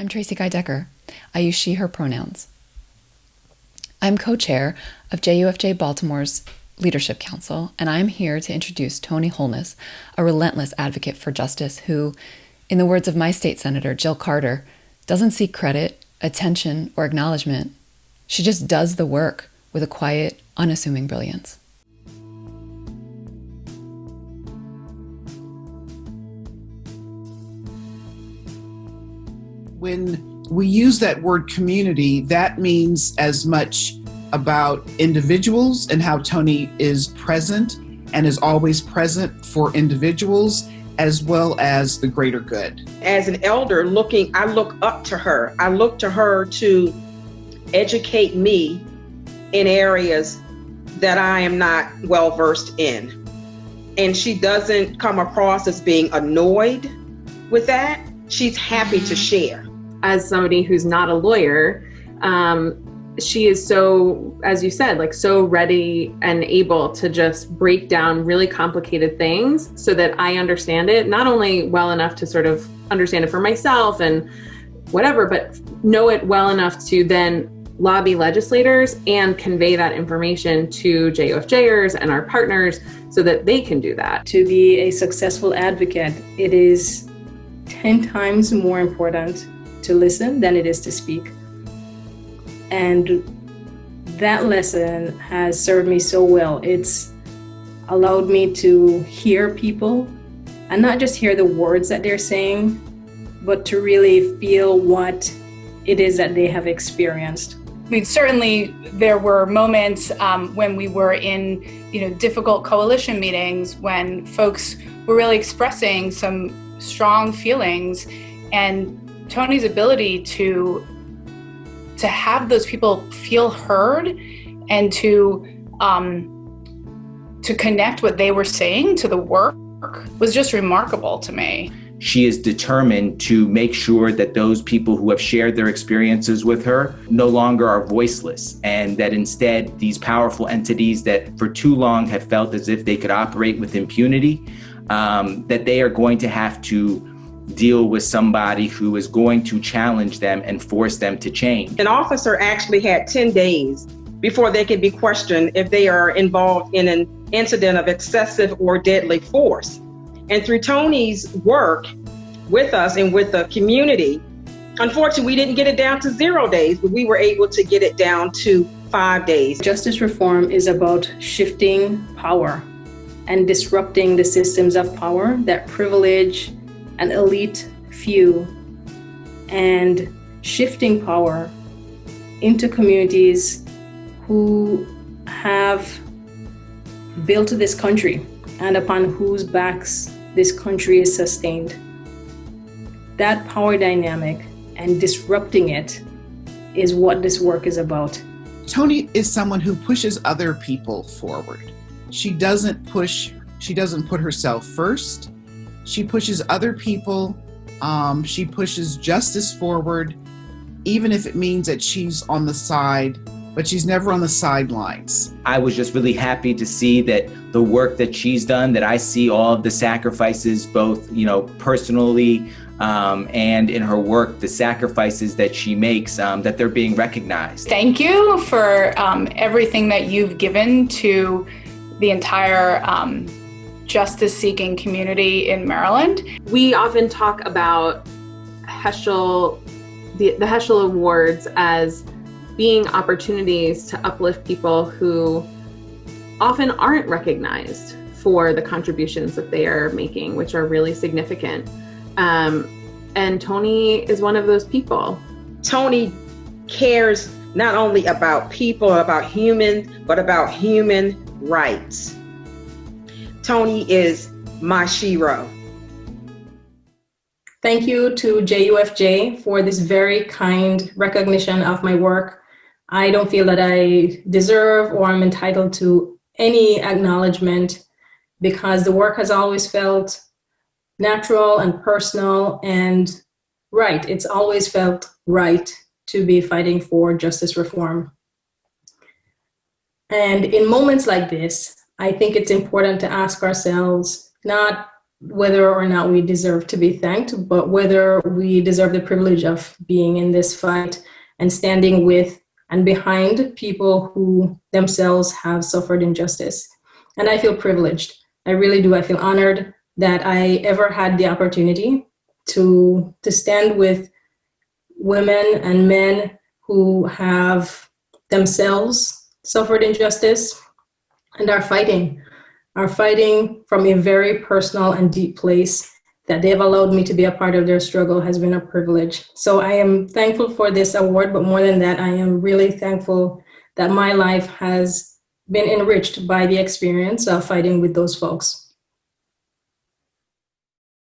I'm Tracie Guy-Decker. I use she, her pronouns. I'm co-chair of JUFJ Baltimore's Leadership Council, and I'm here to introduce Toni Holness, a relentless advocate for justice who, in the words of my state senator, Jill Carter, doesn't seek credit, attention, or acknowledgement. She just does the work with a quiet, unassuming brilliance. When we use that word community, that means as much about individuals and how Toni is present and is always present for individuals, as well as the greater good. As an elder I look up to her. I look to her to educate me in areas that I am not well versed in. And she doesn't come across as being annoyed with that. She's happy to share. As somebody who's not a lawyer, she is so, as you said, like so ready and able to just break down really complicated things so that I understand it, not only well enough to sort of understand it for myself and whatever, but know it well enough to then lobby legislators and convey that information to JUFJers and our partners so that they can do that. To be a successful advocate, it is 10 times more important to listen than it is to speak. And that lesson has served me so well. It's allowed me to hear people and not just hear the words that they're saying, but to really feel what it is that they have experienced. I mean, certainly there were moments when we were in, difficult coalition meetings when folks were really expressing some strong feelings, and Toni's ability to have those people feel heard and to connect what they were saying to the work was just remarkable to me. She is determined to make sure that those people who have shared their experiences with her no longer are voiceless, and that instead these powerful entities that for too long have felt as if they could operate with impunity, that they are going to have to deal with somebody who is going to challenge them and force them to change. An officer actually had 10 days before they can be questioned if they are involved in an incident of excessive or deadly force. And through Toni's work with us and with the community, unfortunately, we didn't get it down to 0 days, but we were able to get it down to 5 days. Justice reform is about shifting power and disrupting the systems of power that privilege an elite few, and shifting power into communities who have built this country and upon whose backs this country is sustained. That power dynamic and disrupting it is what this work is about. Toni is someone who pushes other people forward. She doesn't put herself first. She pushes other people. She pushes justice forward, even if it means that she's on the side, but she's never on the sidelines. I was just really happy to see that the work that she's done, that I see all of the sacrifices, both, personally and in her work, the sacrifices that she makes, that they're being recognized. Thank you for everything that you've given to the entire justice-seeking community in Maryland. We often talk about Heschel, the Heschel Awards as being opportunities to uplift people who often aren't recognized for the contributions that they are making, which are really significant. And Toni is one of those people. Toni cares not only about people, about humans, but about human rights. Toni is my shero. Thank you to JUFJ for this very kind recognition of my work. I don't feel that I deserve or I'm entitled to any acknowledgement because the work has always felt natural and personal and right. It's always felt right to be fighting for justice reform. And in moments like this, I think it's important to ask ourselves not whether or not we deserve to be thanked, but whether we deserve the privilege of being in this fight and standing with and behind people who themselves have suffered injustice. And I feel privileged. I really do. I feel honored that I ever had the opportunity to stand with women and men who have themselves suffered injustice and are fighting from a very personal and deep place. That they've allowed me to be a part of their struggle has been a privilege. So I am thankful for this award, but more than that, I am really thankful that my life has been enriched by the experience of fighting with those folks.